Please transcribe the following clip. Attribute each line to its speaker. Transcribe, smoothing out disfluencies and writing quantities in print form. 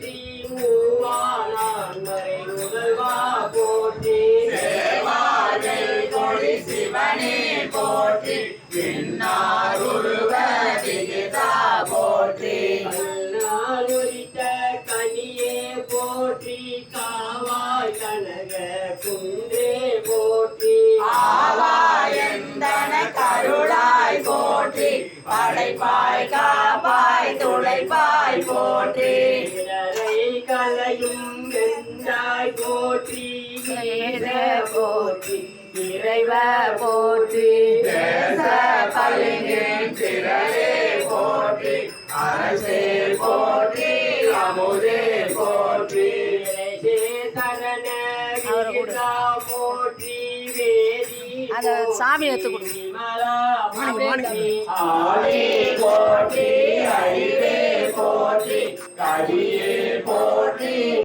Speaker 1: போற்றி மூவானான் மறை முதல்வா போற்றி
Speaker 2: சேவார்கள் கொடி சிவனே போற்றி பின்னாருருவ விகிதா போற்றி
Speaker 1: கண்ணால் உரித்த கனியே போற்றி காவாய் கனக குன்றே போற்றி
Speaker 2: ஆவாயந்தன கருளாய் போற்றி படைப்பாய் காப்பாய் துளைப்பாய் போற்றி
Speaker 1: இடரை கலையும் வெந்தாய் போற்றி வேத போற்றி இறைவ போற்றி
Speaker 2: தேச பலிங்கின் திரளே போற்றி அரசே போற்றி அமுதே போற்றி
Speaker 1: இறைசே சரண விகிதா போற்றி வேதி
Speaker 3: அதை சாமி எடுத்து கொடு.
Speaker 1: விமலா போற்றி
Speaker 2: ஆதி போற்றி அறிவே போற்றி கலியே போற்றி